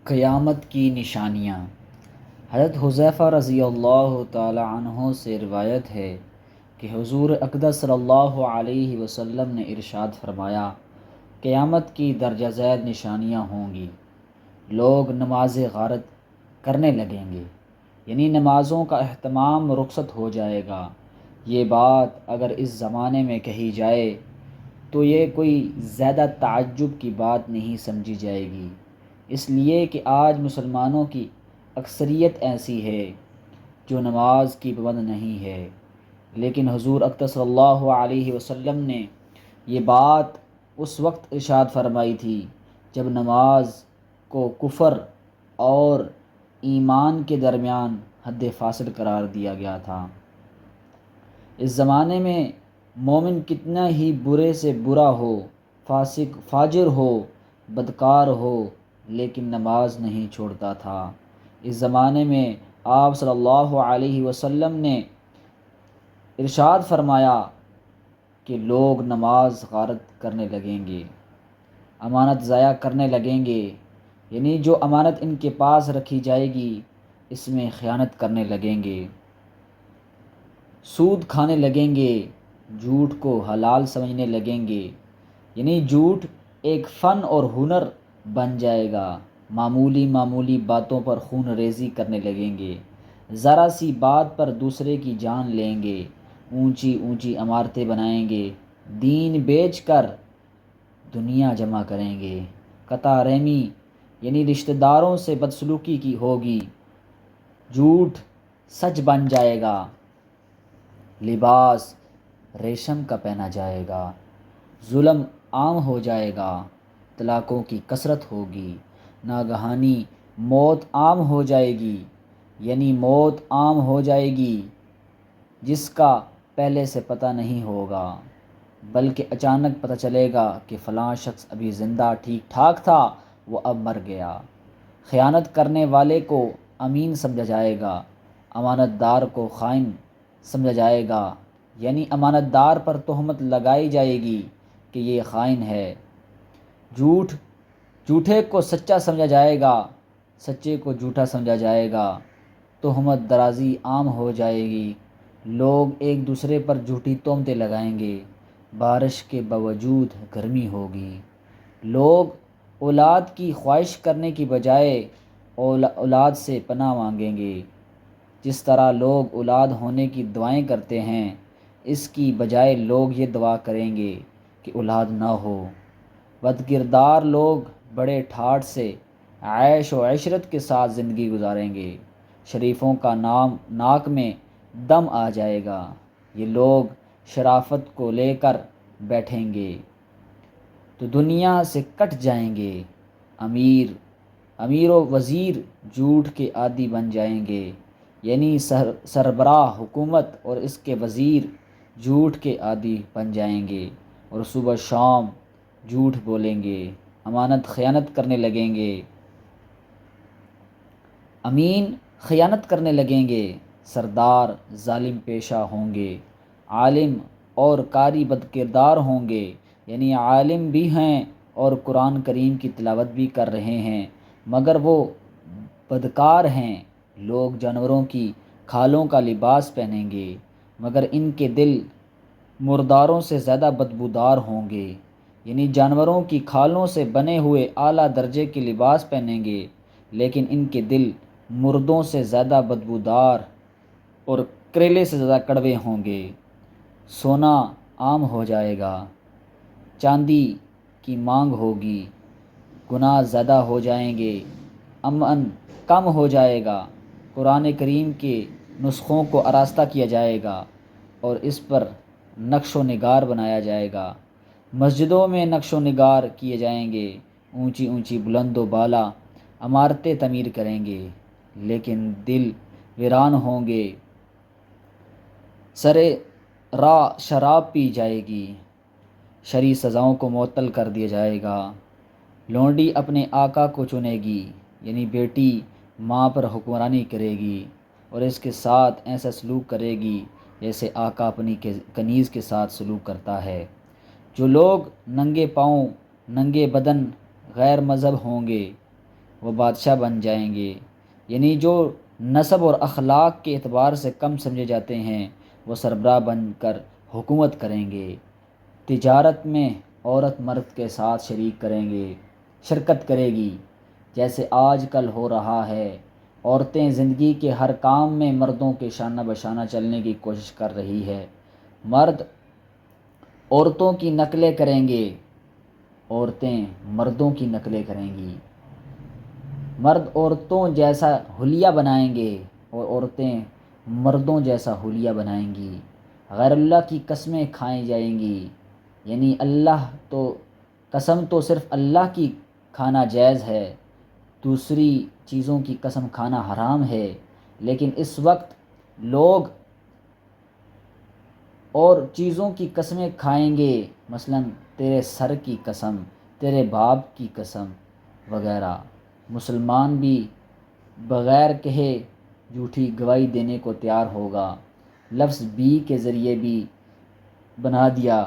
قیامت کی نشانیاں۔ حضرت حذیفہ رضی اللہ تعالی عنہ سے روایت ہے کہ حضور اقدس صلی اللہ علیہ وسلم نے ارشاد فرمایا، قیامت کی درجہ ذیل نشانیاں ہوں گی۔ لوگ نماز غارت کرنے لگیں گے، یعنی نمازوں کا اہتمام رخصت ہو جائے گا۔ یہ بات اگر اس زمانے میں کہی جائے تو یہ کوئی زیادہ تعجب کی بات نہیں سمجھی جائے گی، اس لیے کہ آج مسلمانوں کی اکثریت ایسی ہے جو نماز کی پابند نہیں ہے۔ لیکن حضور اقدس صلی اللہ علیہ وسلم نے یہ بات اس وقت ارشاد فرمائی تھی جب نماز کو کفر اور ایمان کے درمیان حد فاصل قرار دیا گیا تھا۔ اس زمانے میں مومن کتنا ہی برے سے برا ہو، فاسق فاجر ہو، بدکار ہو، لیکن نماز نہیں چھوڑتا تھا۔ اس زمانے میں آپ صلی اللہ علیہ وسلم نے ارشاد فرمایا کہ لوگ نماز غارت کرنے لگیں گے، امانت ضائع کرنے لگیں گے، یعنی جو امانت ان کے پاس رکھی جائے گی اس میں خیانت کرنے لگیں گے، سود کھانے لگیں گے، جھوٹ کو حلال سمجھنے لگیں گے، یعنی جھوٹ ایک فن اور ہنر بن جائے گا۔ معمولی باتوں پر خون ریزی کرنے لگیں گے، ذرا سی بات پر دوسرے کی جان لیں گے، اونچی عمارتیں بنائیں گے، دین بیچ کر دنیا جمع کریں گے، قطع رحمی یعنی رشتہ داروں سے بدسلوکی کی ہوگی، جھوٹ سچ بن جائے گا، لباس ریشم کا پہنا جائے گا، ظلم عام ہو جائے گا، طلاقوں کی کثرت ہوگی، ناگہانی موت عام ہو جائے گی، یعنی موت عام ہو جائے گی جس کا پہلے سے پتہ نہیں ہوگا، بلکہ اچانک پتہ چلے گا کہ فلاں شخص ابھی زندہ ٹھیک ٹھاک تھا، وہ اب مر گیا۔ خیانت کرنے والے کو امین سمجھا جائے گا، امانت دار کو خائن سمجھا جائے گا، یعنی امانت دار پر تہمت لگائی جائے گی کہ یہ خائن ہے۔ جھوٹے کو سچا سمجھا جائے گا، سچے کو جھوٹا سمجھا جائے گا، تہمت درازی عام ہو جائے گی، لوگ ایک دوسرے پر جھوٹی تہمتیں لگائیں گے، بارش کے باوجود گرمی ہوگی، لوگ اولاد کی خواہش کرنے کی بجائے اولاد سے پناہ مانگیں گے۔ جس طرح لوگ اولاد ہونے کی دعائیں کرتے ہیں، اس کی بجائے لوگ یہ دعا کریں گے کہ اولاد نہ ہو۔ بدکردار لوگ بڑے ٹھاٹھ سے عیش و عشرت کے ساتھ زندگی گزاریں گے، شریفوں کا نام ناک میں دم آ جائے گا، یہ لوگ شرافت کو لے کر بیٹھیں گے تو دنیا سے کٹ جائیں گے، امیر و وزیر جھوٹ کے عادی بن جائیں گے، یعنی سربراہ حکومت اور اس کے وزیر جھوٹ کے عادی بن جائیں گے اور صبح شام جھوٹ بولیں گے، امانت خیانت کرنے لگیں گے، امین خیانت کرنے لگیں گے، سردار ظالم پیشہ ہوں گے، عالم اور قاری بدکردار ہوں گے، یعنی عالم بھی ہیں اور قرآن کریم کی تلاوت بھی کر رہے ہیں مگر وہ بدکار ہیں۔ لوگ جانوروں کی کھالوں کا لباس پہنیں گے مگر ان کے دل مرداروں سے زیادہ بدبودار ہوں گے، یعنی جانوروں کی کھالوں سے بنے ہوئے اعلیٰ درجے کے لباس پہنیں گے لیکن ان کے دل مردوں سے زیادہ بدبودار اور کریلے سے زیادہ کڑوے ہوں گے، سونا عام ہو جائے گا، چاندی کی مانگ ہوگی، گناہ زیادہ ہو جائیں گے، امن کم ہو جائے گا، قرآن کریم کے نسخوں کو آراستہ کیا جائے گا اور اس پر نقش و نگار بنایا جائے گا، مسجدوں میں نقش و نگار کیے جائیں گے، اونچی بلند و بالا عمارتیں تعمیر کریں گے لیکن دل ویران ہوں گے، سرے راہ شراب پی جائے گی، شرعی سزاؤں کو معطل کر دیا جائے گا، لونڈی اپنے آقا کو چنے گی، یعنی بیٹی ماں پر حکمرانی کرے گی اور اس کے ساتھ ایسا سلوک کرے گی جیسے آقا اپنی کنیز کے ساتھ سلوک کرتا ہے۔ جو لوگ ننگے پاؤں ننگے بدن غیر مذہب ہوں گے، وہ بادشاہ بن جائیں گے، یعنی جو نسب اور اخلاق کے اعتبار سے کم سمجھے جاتے ہیں وہ سربراہ بن کر حکومت کریں گے۔ تجارت میں عورت مرد کے ساتھ شرکت کرے گی، جیسے آج کل ہو رہا ہے۔ عورتیں زندگی کے ہر کام میں مردوں کے شانہ بشانہ چلنے کی کوشش کر رہی ہے۔ مرد عورتوں کی نقلیں کریں گے، عورتیں مردوں کی نقلیں کریں گی۔ مرد عورتوں جیسا حلیہ بنائیں گے اور عورتیں مردوں جیسا حلیہ بنائیں گی۔ غیر اللہ کی قسمیں کھائی جائیں گی، یعنی قسم تو صرف اللہ کی کھانا جائز ہے، دوسری چیزوں کی قسم کھانا حرام ہے۔ لیکن اس وقت لوگ اور چیزوں کی قسمیں کھائیں گے، مثلا تیرے سر کی قسم، تیرے باپ کی قسم وغیرہ۔ مسلمان بھی بغیر کہے جھوٹی گواہی دینے کو تیار ہوگا۔ لفظ بھی کے ذریعے بھی بنا دیا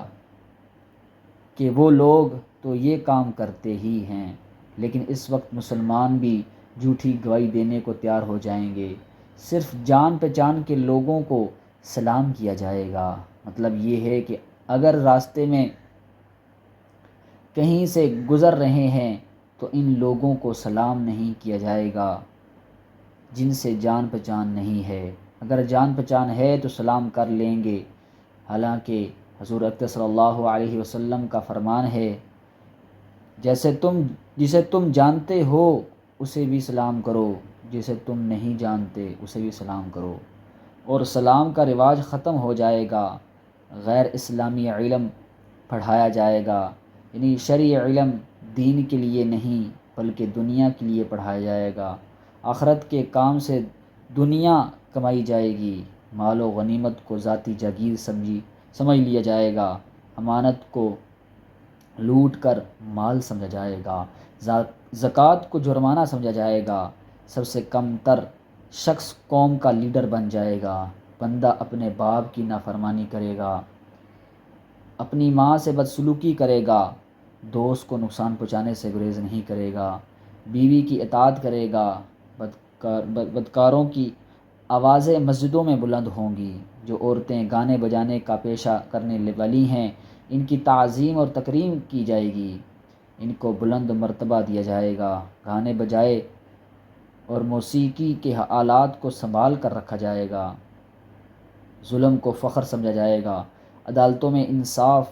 کہ وہ لوگ تو یہ کام کرتے ہی ہیں، لیکن اس وقت مسلمان بھی جھوٹی گواہی دینے کو تیار ہو جائیں گے۔ صرف جان پہچان کے لوگوں کو سلام کیا جائے گا۔ مطلب یہ ہے کہ اگر راستے میں کہیں سے گزر رہے ہیں تو ان لوگوں کو سلام نہیں کیا جائے گا جن سے جان پہچان نہیں ہے۔ اگر جان پہچان ہے تو سلام کر لیں گے، حالانکہ حضور اکرم صلی اللہ علیہ وسلم کا فرمان ہے، جسے تم جانتے ہو اسے بھی سلام کرو، جسے تم نہیں جانتے اسے بھی سلام کرو۔ اور سلام کا رواج ختم ہو جائے گا، غیر اسلامی علم پڑھایا جائے گا، یعنی شرعی علم دین کے لیے نہیں بلکہ دنیا کے لیے پڑھایا جائے گا۔ آخرت کے کام سے دنیا کمائی جائے گی، مال و غنیمت کو ذاتی جاگیر سمجھ لیا جائے گا، امانت کو لوٹ کر مال سمجھا جائے گا، زکوٰۃ کو جرمانہ سمجھا جائے گا، سب سے کم تر شخص قوم کا لیڈر بن جائے گا، بندہ اپنے باپ کی نافرمانی کرے گا، اپنی ماں سے بدسلوکی کرے گا، دوست کو نقصان پہنچانے سے گریز نہیں کرے گا، بیوی کی اطاعت کرے گا، بدکاروں کی آوازیں مسجدوں میں بلند ہوں گی۔ جو عورتیں گانے بجانے کا پیشہ کرنے والی ہیں ان کی تعظیم اور تکریم کی جائے گی، ان کو بلند مرتبہ دیا جائے گا، گانے بجائے اور موسیقی کے آلات کو سنبھال کر رکھا جائے گا، ظلم کو فخر سمجھا جائے گا، عدالتوں میں انصاف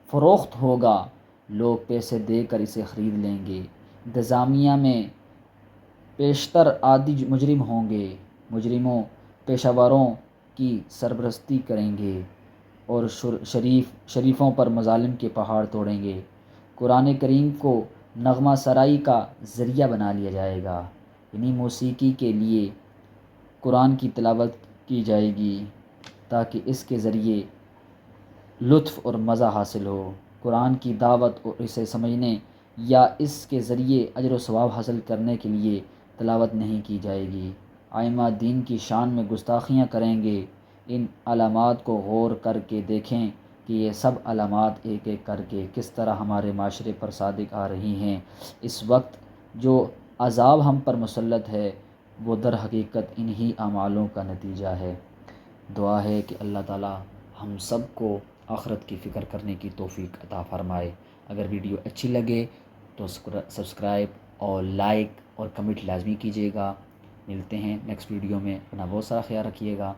فروخت ہوگا، لوگ پیسے دے کر اسے خرید لیں گے، انتظامیہ میں پیشتر عادی مجرم ہوں گے، مجرموں پیشہ وروں کی سرپرستی کریں گے اور شریفوں پر مظالم کے پہاڑ توڑیں گے۔ قرآن کریم کو نغمہ سرائی کا ذریعہ بنا لیا جائے گا، یعنی موسیقی کے لیے قرآن کی تلاوت کی جائے گی تاکہ اس کے ذریعے لطف اور مزہ حاصل ہو۔ قرآن کی دعوت اور اسے سمجھنے یا اس کے ذریعے اجر و ثواب حاصل کرنے کے لیے تلاوت نہیں کی جائے گی۔ ائمہ دین کی شان میں گستاخیاں کریں گے۔ ان علامات کو غور کر کے دیکھیں کہ یہ سب علامات ایک ایک کر کے کس طرح ہمارے معاشرے پر صادق آ رہی ہیں۔ اس وقت جو عذاب ہم پر مسلط ہے وہ در حقیقت انہی اعمالوں کا نتیجہ ہے۔ دعا ہے کہ اللہ تعالی ہم سب کو آخرت کی فکر کرنے کی توفیق عطا فرمائے۔ اگر ویڈیو اچھی لگے تو سبسکرائب اور لائک اور کمنٹ لازمی کیجیے گا۔ ملتے ہیں نیکسٹ ویڈیو میں، اپنا بہت سارا خیال رکھیے گا۔